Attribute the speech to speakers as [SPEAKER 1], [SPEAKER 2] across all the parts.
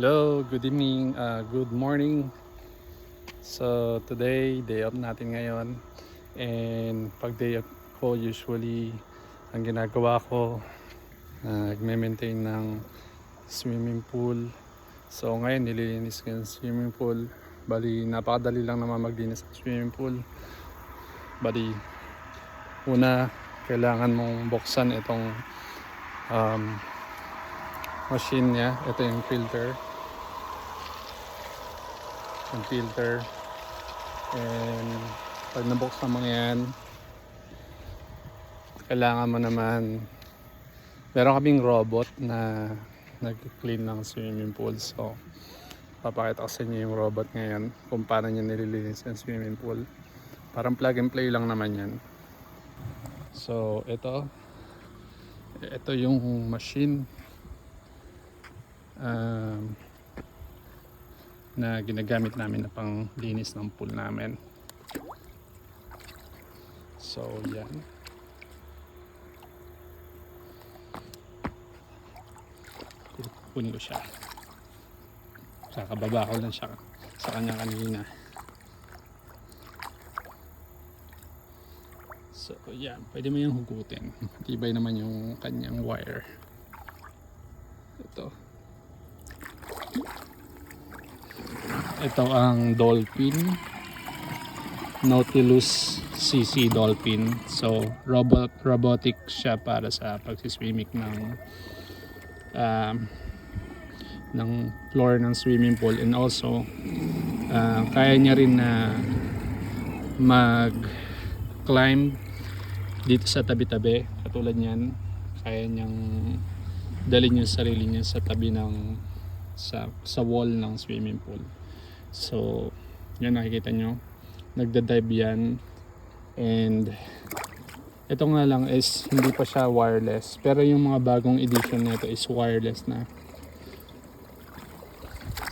[SPEAKER 1] Hello, good evening, good morning. So today, day off natin ngayon. And pag day off ko, usually ang ginagawa ko, nagme-maintain ng swimming pool. So ngayon, nililinis ko yung swimming pool. Bali, napakadali lang naman maglinis ng swimming pool. Bali, una, kailangan mong buksan itong machine niya. Ito yung filter. And pag nabuksan mo yan, kailangan mo naman, meron kaming robot na nag-clean ng swimming pool. So papakita ko sa inyo yung robot ngayon kung paano niya nililinis yung swimming pool. Parang plug and play lang naman yan. So ito yung machine na ginagamit namin na pang linis ng pool namin. So yan, kunin ko siya, kakababa ko lang siya sa kanya kanina. So yan, pwede mo yung hugutin, tibay naman yung kanyang wire. Ito ang Dolphin Nautilus CC Dolphin. So robotic siya para sa pagsiswimming ng floor ng swimming pool. And also kaya niya rin na mag climb dito sa tabi-tabi, katulad niyan. Kaya niyang dalhin yung sarili niya sa tabi ng sa wall ng swimming pool. So yan, nakikita nyo, nagda-dive yan. And ito nga lang is hindi pa siya wireless, pero yung mga bagong edition nito is wireless na.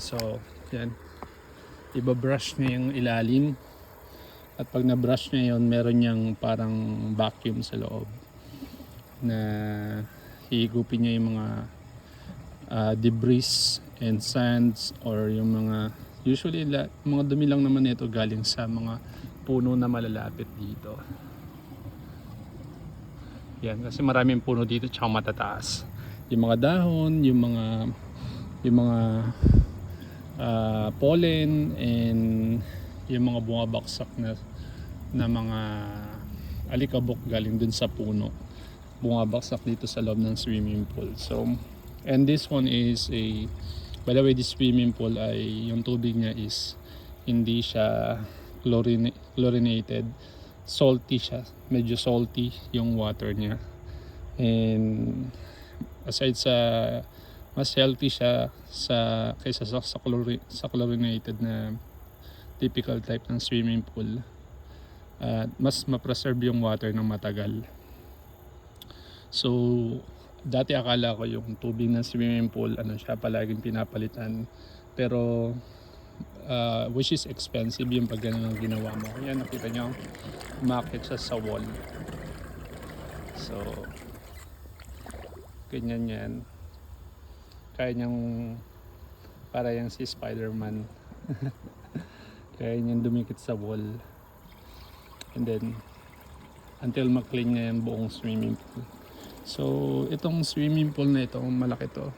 [SPEAKER 1] So yan, ibabrush niya yung ilalim, at pag na-brush niya yun, meron niyang parang vacuum sa loob na higupin niya yung mga debris and sands, or yung mga usually mga dumi lang naman ito galing sa mga puno na malalapit dito. Yan, kasi maraming puno dito tsaka matataas. Yung mga dahon, yung mga pollen, and yung mga bumabaksak na mga alikabok galing dun sa puno, bumabaksak dito sa loob ng swimming pool. So, and this one is by the way, this swimming pool ay yung tubig niya is hindi siya chlorinated, salty siya, medyo salty yung water niya. And aside sa mas healthy siya kaysa sa chlorinated na typical type ng swimming pool, mas ma-preserve yung water ng matagal. So dati akala ko yung tubig ng swimming pool siya palaging pinapalitan, pero which is expensive yung pag ganun ang ginawa mo. Yan, nakita nyo, umakyat siya sa wall. So ganyan yan, kaya niyang para yung si Spider-Man kaya niyang dumikit sa wall, and then until ma-clean niya yung buong swimming pool. So itong swimming pool na ito, malaki to,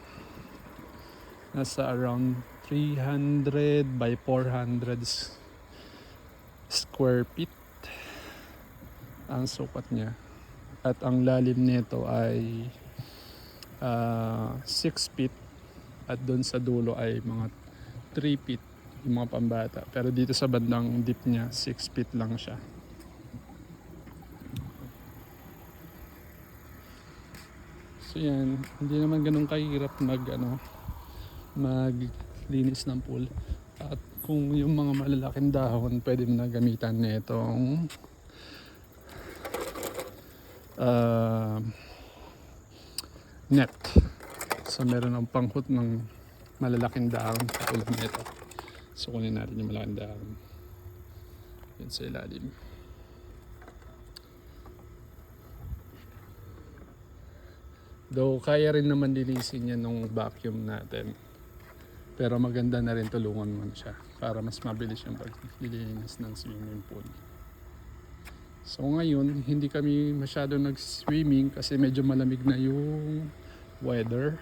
[SPEAKER 1] nasa around 300 by 400 square feet ang sukat niya, at ang lalim nito ay 6 feet, at doon sa dulo ay mga 3 feet yung mga pambata, pero dito sa bandang deep niya 6 feet lang siya. So yan, hindi naman ganun kahirap maglinis ng pool. At kung yung mga malalaking dahon, pwede mo na gamitan na itong net. So meron ng panghook ng malalaking dahon katulad nito. So kunin natin yung malaking dahon, yan sa ilalim. Though kaya rin naman linisin yan ng vacuum natin, Pero maganda na rin tulungan mo siya para mas mabilis yung paglilinis ng swimming pool. So ngayon, hindi kami masyado nag-swimming kasi medyo malamig na yung weather.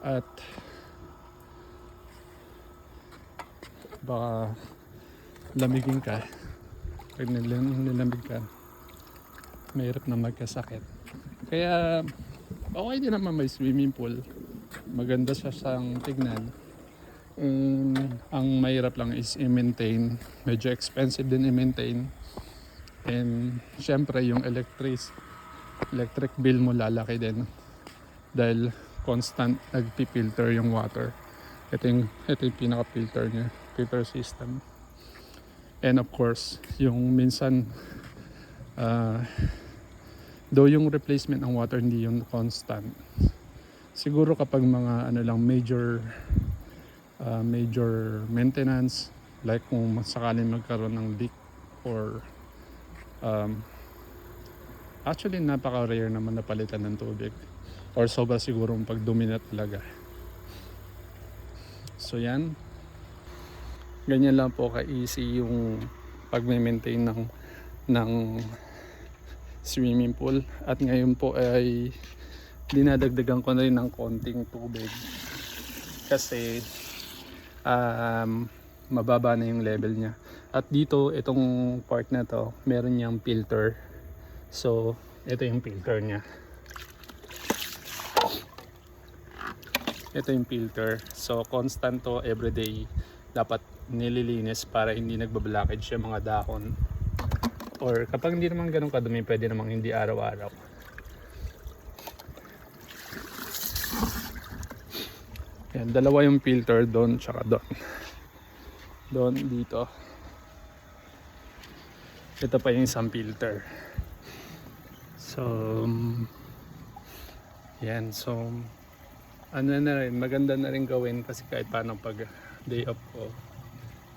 [SPEAKER 1] At baka lamigin ka. Pag nilamig ka, mahirap na magkasakit. Kaya okay din naman may swimming pool. Maganda siya siyang tignan. Ang mahirap lang is i-maintain. Medyo expensive din i-maintain. And syempre yung electric bill mo lalaki din. Dahil constant nagpi-filter yung water. Ito yung pinaka-filter niya. Filter system. And of course, yung minsan though yung replacement ng water hindi yung constant. Siguro kapag mga major maintenance, like kung sakaling magkaroon ng leak or actually napaka-rare naman na palitan ng tubig or sobra siguro pagdumi na talaga. So yan, ganyan lang po ka-easy yung pag-maintain ng swimming pool. At ngayon po ay dinadagdagan ko na rin ng konting tubig kasi mababa na yung level niya. At dito, itong part na to, meron niyang filter. So, ito yung filter niya. Ito yung filter. So, constant to everyday. Dapat nililinis para hindi nagbablockage yung mga dahon. Or kapag hindi naman ganun kadumi, pwede namang hindi araw-araw. Yan, dalawa yung filter doon tsaka doon. Doon, dito. Ito pa yung isang filter. So, yan. So, ano na rin, maganda na rin gawin kasi kahit paano pag day off ko,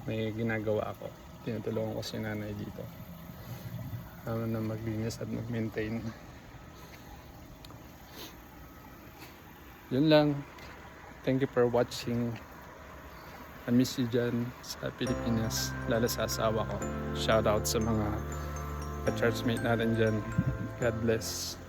[SPEAKER 1] may ginagawa ako. Tinutulungan ko si nanay dito. Na maglinis at mag-maintain. Yun lang. Thank you for watching. I miss you dyan sa Pilipinas, lalo sa asawa ko. Shout out sa mga ka-churchmate natin dyan. God bless.